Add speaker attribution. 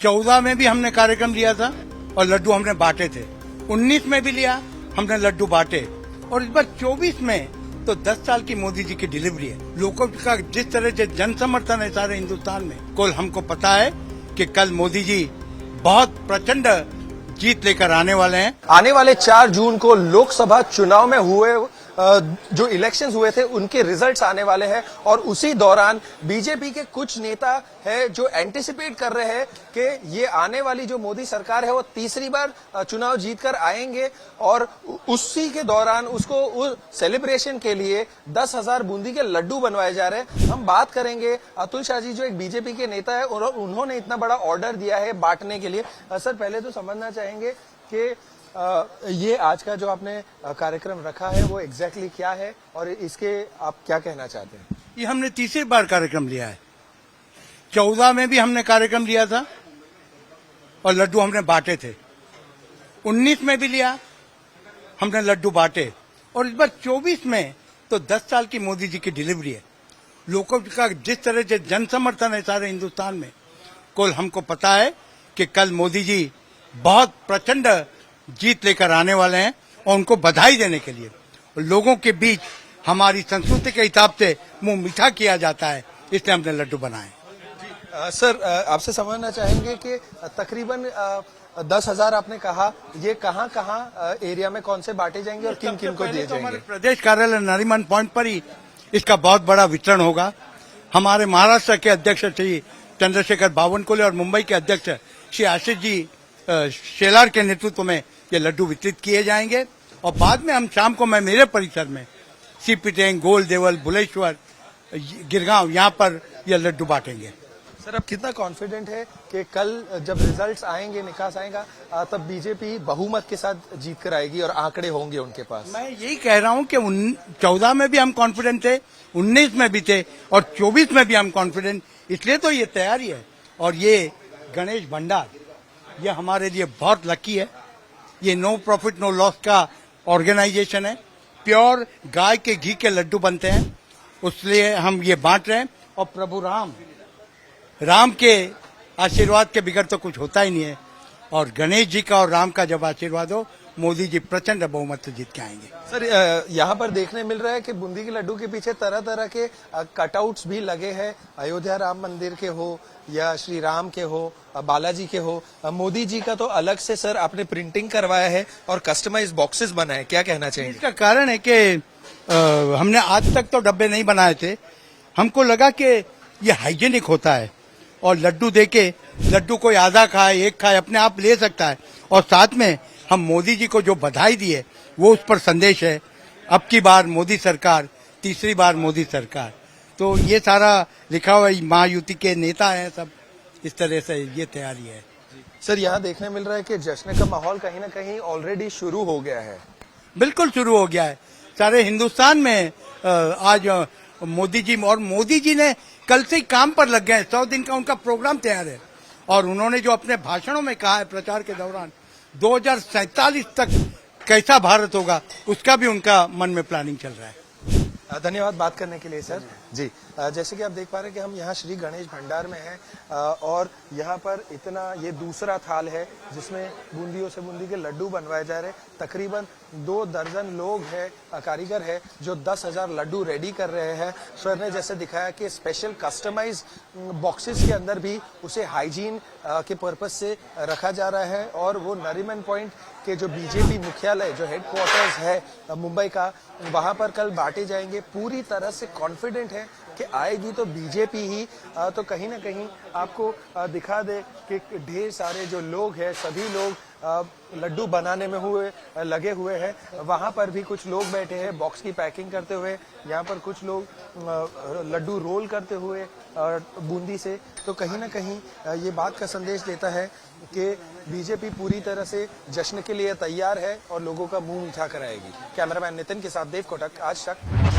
Speaker 1: 14 में भी हमने कार्यक्रम लिया था और लड्डू हमने बांटे थे। 19 में भी लिया, हमने लड्डू बांटे, और इस बार 24 में तो 10 साल की मोदी जी की डिलीवरी है। लोगों का जिस तरह से जन समर्थन है सारे हिंदुस्तान में, कल हमको पता है कि कल मोदी जी बहुत प्रचंड जीत लेकर आने वाले हैं।
Speaker 2: आने वाले 4 जून को लोकसभा चुनाव में हुए जो इलेक्शंस हुए थे उनके रिजल्ट्स आने वाले हैं, और उसी दौरान बीजेपी के कुछ नेता है जो एंटिसिपेट कर रहे हैं कि ये आने वाली जो मोदी सरकार है वो तीसरी बार चुनाव जीतकर आएंगे, और उसी के दौरान उसको उस सेलिब्रेशन के लिए 10,000 बूंदी के लड्डू बनवाए जा रहे हैं। हम बात करेंगे अतुल शाह जी जो एक बीजेपी के नेता है, और उन्होंने इतना बड़ा ऑर्डर दिया है बांटने के लिए। सर, पहले तो समझना चाहेंगे कि ये आज का जो आपने कार्यक्रम रखा है वो एग्जैक्टली क्या है, और इसके आप क्या कहना चाहते हैं?
Speaker 1: ये हमने तीसरी बार कार्यक्रम लिया है। 14 में भी हमने कार्यक्रम लिया था और लड्डू हमने बांटे थे। 19 में भी लिया, हमने लड्डू बांटे, और इस बार 24 में तो 10 साल की मोदी जी की डिलीवरी है। लोगों का जिस तरह से जन समर्थन है सारे हिंदुस्तान में, कल हमको पता है कि कल मोदी जी बहुत प्रचंड जीत लेकर आने वाले हैं, और उनको बधाई देने के लिए लोगों के बीच हमारी संस्कृति के हिसाब से मुंह मीठा किया जाता है, इसलिए हमने लड्डू बनाए।
Speaker 2: सर, आपसे समझना चाहेंगे कि तकरीबन 10,000 आपने कहा, ये कहाँ कहाँ एरिया में कौन से बांटे जाएंगे और किन किन को दिए जाएंगे?
Speaker 1: हमारे प्रदेश कार्यालय नरीमन पॉइंट पर ही इसका बहुत बड़ा वितरण होगा। हमारे महाराष्ट्र के अध्यक्ष श्री चंद्रशेखर बावनकुले और मुंबई के अध्यक्ष श्री आशीष जी शेलार के नेतृत्व में ये लड्डू वितरित किए जाएंगे, और बाद में हम शाम को मैं मेरे परिसर में सीपी टैंक, गोल देवल, बुलेश्वर, गिरगांव, यहाँ पर ये लड्डू बांटेंगे।
Speaker 2: सर, अब कितना कॉन्फिडेंट है कि कल जब रिजल्ट्स आएंगे, निकास आएगा, तब बीजेपी बहुमत के साथ जीत कर आएगी और आंकड़े होंगे उनके पास?
Speaker 1: मैं यही कह रहा हूँ कि 14 में भी हम कॉन्फिडेंट थे, 19 में भी थे, और 24 में भी हम कॉन्फिडेंट, इसलिए तो ये तैयारी है। और ये गणेश भंडार, ये हमारे लिए बहुत लकी है। ये नो प्रॉफिट नो लॉस का ऑर्गेनाइजेशन है। प्योर गाय के घी के लड्डू बनते हैं, उसलिए हम ये बांट रहे हैं। और प्रभु राम के आशीर्वाद के बिगड़ तो कुछ होता ही नहीं है, और गणेश जी का और राम का जब आशीर्वाद हो, मोदी जी प्रचंड बहुमत से जीत के आएंगे।
Speaker 2: सर, यहाँ पर देखने मिल रहा है कि बूंदी के लड्डू के पीछे तरह तरह के कटआउट्स भी लगे हैं। अयोध्या राम मंदिर के हो या श्री राम के हो, बालाजी के हो, मोदी जी का तो अलग से सर आपने प्रिंटिंग करवाया है और कस्टमाइज बॉक्सेस बनाए, क्या कहना चाहिए?
Speaker 1: इसका कारण है कि हमने आज तक तो डब्बे नहीं बनाए थे। हमको लगा कि ये हाइजेनिक होता है, और लड्डू देके लड्डू कोई आधा खाए, एक खाए, अपने आप ले सकता है, और साथ में हम मोदी जी को जो बधाई दी है वो उस पर संदेश है, अब की बार मोदी सरकार, तीसरी बार मोदी सरकार। तो ये सारा लिखा हुआ, महायुति के नेता हैं सब, इस तरह से ये तैयारी है।
Speaker 2: सर, यहाँ देखने मिल रहा है कि जश्न का माहौल कहीं ना कहीं ऑलरेडी शुरू हो गया है।
Speaker 1: बिल्कुल शुरू हो गया है। सारे हिंदुस्तान में आज मोदी जी ने कल से ही काम पर लग गए हैं। 100 दिन का उनका प्रोग्राम तैयार है, और उन्होंने जो अपने भाषणों में कहा है प्रचार के दौरान, 2047 तक कैसा भारत होगा, उसका भी उनका मन में प्लानिंग चल रहा है।
Speaker 2: धन्यवाद बात करने के लिए सर। जी, जैसे कि आप देख पा रहे हैं कि हम यहाँ श्री गणेश भंडार में हैं, और यहाँ पर इतना ये दूसरा थाल है जिसमें बूंदियों से बूंदी के लड्डू बनवाए जा रहे हैं। तकरीबन 2 दर्जन लोग हैं, कारीगर है जो 10,000 लड्डू रेडी कर रहे हैं। सर ने जैसे दिखाया कि स्पेशल कस्टमाइज बॉक्सेस के अंदर भी उसे हाइजीन के पर्पज से रखा जा रहा है, और वो नरीमन पॉइंट के जो बीजेपी मुख्यालय, जो हेडक्वार्टर्स है मुंबई का, वहां पर कल बांटे जाएंगे। पूरी तरह से कॉन्फिडेंट है कि आएगी तो बीजेपी ही। तो कहीं ना कहीं आपको दिखा दे कि ढेर सारे जो लोग हैं, सभी लोग लड्डू बनाने में लगे हुए हैं। वहां पर भी कुछ लोग बैठे हैं बॉक्स की पैकिंग करते हुए, यहाँ पर कुछ लोग लड्डू रोल करते हुए बूंदी से। तो कहीं ना कहीं ये बात का संदेश देता है कि बीजेपी पूरी तरह से जश्न के लिए तैयार है और लोगों का मुंह मीठा कराएगी। कैमरामैन नितिन के साथ देव कोटक, आज तक।